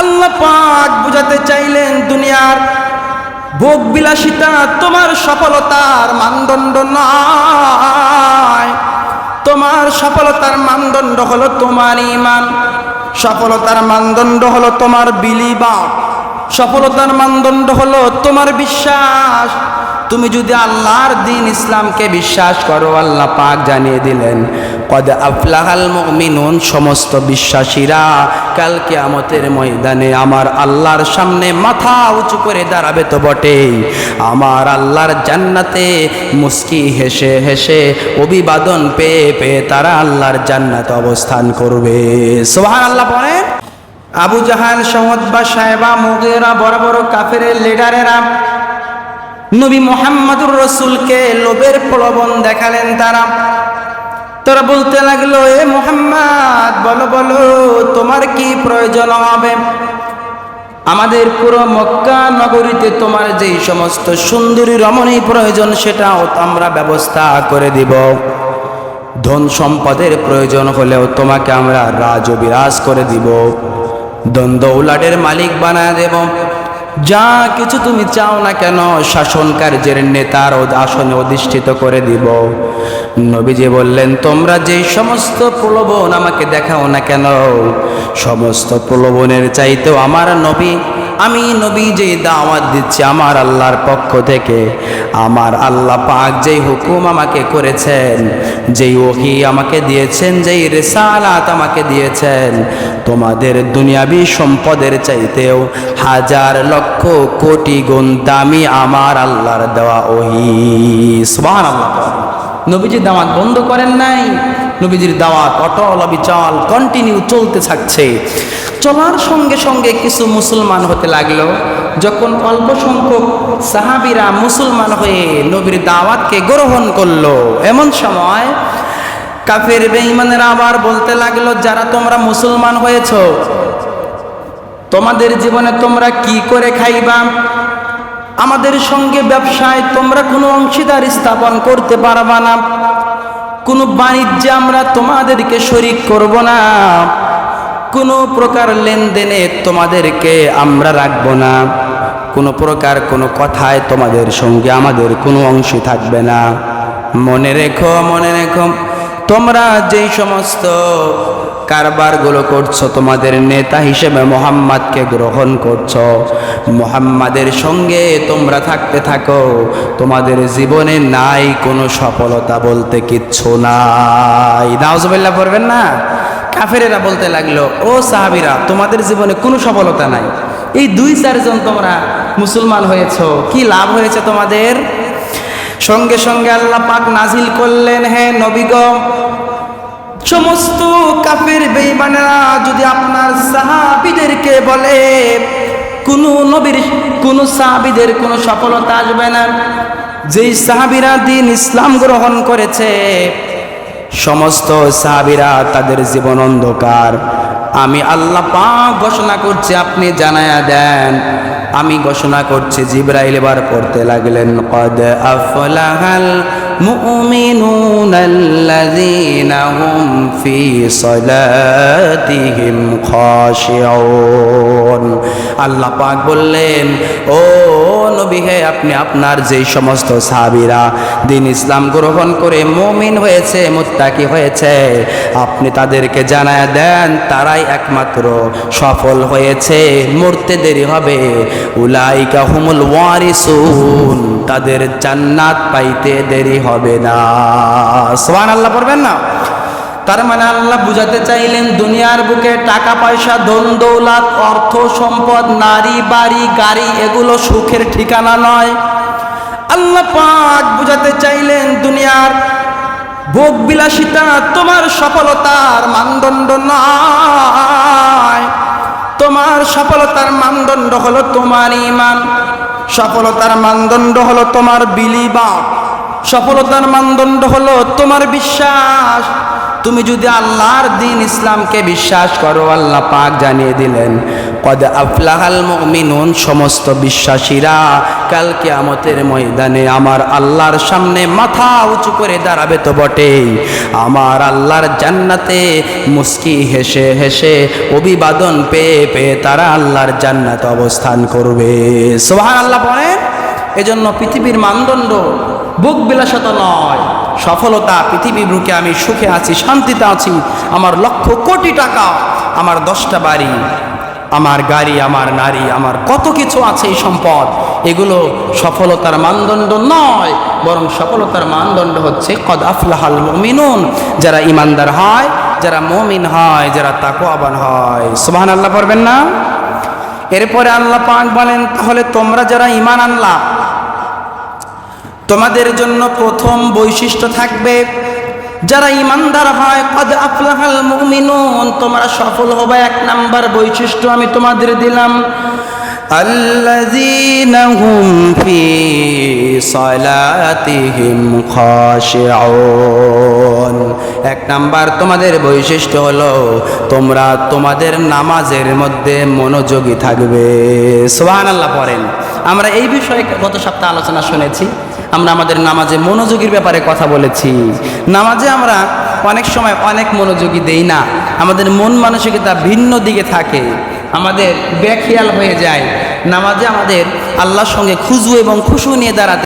আল্লাহ পাক বুঝাতে চাইলেন দুনিয়ার ভোগ বিলাসিতা তোমার সফলতার মানদণ্ড নয়। তোমার সফলতার মানদণ্ড হলো তোমার ঈমান, সফলতার মানদণ্ড হলো তোমার বিলিভার, সফলতার মানদণ্ড হলো তোমার বিশ্বাস। তুমি যদি আল্লাহর দ্বীন ইসলামকে বিশ্বাস করো, আল্লাহ পাক জানিয়ে দিলেন কদ আফলাহাল মুমিনুন, সমস্ত বিশ্বাসীরা কাল কিয়ামতের ময়দানে আমার আল্লাহর সামনে মাথা উঁচু করে দাঁড়াবে তো বটেই, আমার আল্লাহর জান্নাতে মুস্কি হেসে হেসে অভিবাদন পেয়ে পেয়ে তারা আল্লাহর জান্নাতে অবস্থান করবে। সুবহানাল্লাহ বলেন। আবু জাহাল, শহদবা, সাহেবা, মুগীরা, বড় বড় কাফেরের লিডারেরা নবী মুহাম্মদুর রাসূলকে লোভের প্রলোভন দেখালেন। তারা বলতে লাগলো, এ মুহাম্মদ বলো বলো তোমার কি প্রয়োজন হবে? আমাদের পুরো মক্কা নগরীতে তোমার যেই সমস্ত সুন্দরী রমণী প্রয়োজন সেটাও আমরা ব্যবস্থা করে দিব। ধন সম্পদের প্রয়োজন হলেও তোমাকে আমরা রাজবিরাজ করে দিব, ধন দৌলতের মালিক বানায় দেব। যা কিছু তুমি চাও না কেন শাসন কার্যের নেতার আসনে অধিষ্ঠিত করে দিব। নবীজি বললেন, তোমরা যেই সমস্ত প্রলোভন আমাকে দেখাও না কেন, সমস্ত প্রলোভনের চাইতেও আমার নবী, আমি নবী যেই দাওয়াত দিচ্ছি আমার আল্লাহর পক্ষ থেকে, আমার আল্লাহ পাক যেই হুকুম আমাকে করেছেন, যেই ওহী আমাকে দিয়েছেন, যেই রিসালাত আমাকে দিয়েছেন, তোমাদের দুনিয়াবি সম্পদের চাইতেও হাজার লক্ষ কোটি গুণ দামি আমার আল্লাহর দেওয়া ওহী। সুবহানাল্লাহ। নবীজির দাওয়াত বন্ধ করেন নাই, নবীজির দাওয়াত অটল অবিচল কন্টিনিউ চলতে থাকছে। চলার সঙ্গে সঙ্গে কিছু মুসলমান হতে লাগলো। যখন অল্প সংখ্যক সাহাবীরা মুসলমান হয়ে নবীর দাওয়াতকে গ্রহণ করলো, এমন সময় কাফের বেঈমানেরা আবার বলতে লাগলো, যারা তোমরা মুসলমান হয়েছো, তোমাদের জীবনে তোমরা কি করে খাইবা? আমাদের সঙ্গে ব্যবসায় তোমরা কোনো অংশীদার স্থাপন করতে পারবা না, কোনো বাণিজ্যে আমরা তোমাদেরকে শরীক করব না, কোনো প্রকার লেনদেনে তোমাদেরকে আমরা রাখবো না, কোনো প্রকার কোনো কথায় তোমাদের সঙ্গে আমাদের কোনো অংশী থাকবে না। মনে রেখো, মনে রেখো, তোমরা যেই সমস্ত কারবারগুলো করছো, তোমাদের নেতা হিসেবে মুহাম্মাদকে গ্রহণ করছো, মুহাম্মাদের সঙ্গে তোমরা থাকতে থাকো, তোমাদের জীবনে নাই কোনো সফলতা বলতে কিচ্ছু নাই। নাউজুবিল্লাহ পড়বেন না? কাফেরেরা বলতে লাগলো, ও সাহাবীরা, তোমাদের জীবনে কোনো সফলতা নাই, এই 2-4 জন তোমরা মুসলমান হয়েছো, কি লাভ হয়েছে তোমাদের? সঙ্গে সঙ্গে আল্লাহ পাক নাজিল করলেন, হে নবী গো, সমস্ত কাফের বেঈমানেরা যদি আপনার সাহাবীদেরকে বলে কোনো নবীর কোনো সাহাবীদের কোনো সফলতা আসবে না, যেই সাহাবীরা দ্বীন ইসলাম গ্রহণ করেছে সমস্ত সাহাবীরা তাদের জীবন অন্ধকার, আমি আল্লাহ পাক ঘোষণা করছি, আপনি জানায়া দেন। আমি ঘোষণা করছি। জিবরাইল এবার পড়তে লাগলেন, কদ আফলাহাল মুমিনুনাল্লাযীনা হুম ফি সালাতিহিম খাশিউন। আল্লাহ পাক বললেন, ও নবী হে, আপনি আপনার যেই সমস্ত সাহাবীরা দ্বীন ইসলাম গ্রহণ করে মুমিন হয়েছে, মুত্তাকি হয়েছে, আপনি তাদেরকে জানায়া দেন তারাই একমাত্র সফল হয়েছে, মরতে দেরি হবে। উলাইকা হুমুল ওয়ারিসুন, তাদের জান্নাত পাইতে দেরি হবে না। সুবহানাল্লাহ পড়বেন না? তার মানে আল্লাহ বুঝাতে চাইলেন, দুনিয়ার বুকে টাকা পয়সা, ধন দৌলত, অর্থ সম্পদ, নারী বাড়ি গাড়ি, এগুলো সুখের ঠিকানা নয়। আল্লাহ পাক বুঝাতে চাইলেন, দুনিয়ার ভোগ বিলাসিতা তোমার সফলতার মানদণ্ড নয়। তোমার সফলতার মানদণ্ড হলো তোমার ঈমান, সফলতার মানদণ্ড হলো তোমার বিলিভার, সফলতার মানদণ্ড হলো তোমার বিশ্বাস। তুমি যদি আল্লাহর দ্বীন ইসলামকে বিশ্বাস করো, আল্লাহ পাক জানিয়ে দিলেন কদ আফলাহাল মুমিনুন, সমস্ত বিশ্বাসীরা কাল কিয়ামতের ময়দানে আমার আল্লাহর সামনে মাথা উঁচু করে দাঁড়াবে তো বটেই, আমার আল্লাহর জান্নাতে মুস্কি হেসে হেসে অভিবাদন পেয়ে পেয়ে তারা আল্লাহর জান্নাতে অবস্থান করবে। সুবহানাল্লাহ বলেন। এজন্য পৃথিবীর মানদণ্ড ভোগ বিলাসিতা নয়, সফলতা। পৃথিবীর বুকে আমি সুখে আছি, শান্তিতে আছি, আমার লক্ষ কোটি টাকা, আমার 10টা বাড়ি, আমার গাড়ি, আমার নারী, আমার কত কিছু আছে, এই সম্পদ, এগুলো সফলতার মানদণ্ড নয়, বরং সফলতার মানদণ্ড হচ্ছে কদ আফলাহাল মুমিনুন, যারা ইমানদার হয়, যারা মুমিন হয়, যারা তাকওয়াবান হয়। সুবহানাল্লাহ পড়বেন না? এরপরে আল্লাহ পাক বলেন, তাহলে তোমরা যারা ঈমান আনলা, তোমাদের জন্য প্রথম বৈশিষ্ট্য থাকবে, যারা ইমানদার হয় কদ আফলাহাল মুমিনুন, তোমরা সফল হবে। 1 নাম্বার বৈশিষ্ট্য আমি তোমাদের দিলাম, আল্লাযীনা হুম ফি সালাতিহিম খাশিউন। 1 নাম্বার তোমাদের বৈশিষ্ট্য হলো তোমরা তোমাদের নামাজের মধ্যে মনোযোগী থাকবে। সুবহানাল্লাহ পড়েন। আমরা এই বিষয়ে গত সপ্তাহে আলোচনা শুনেছি, আমরা আমাদের নামাজে মনোযোগীর ব্যাপারে কথা বলেছি। নামাজে আমরা অনেক সময় অনেক মনোযোগী দেই না, আমাদের মন মানসিকতা ভিন্ন দিকে থাকে, আমাদের বেখেয়াল হয়ে যায়। নামাজে আমাদের আল্লাহর সঙ্গে খুজু এবং খুশু নিয়ে দাঁড়াতে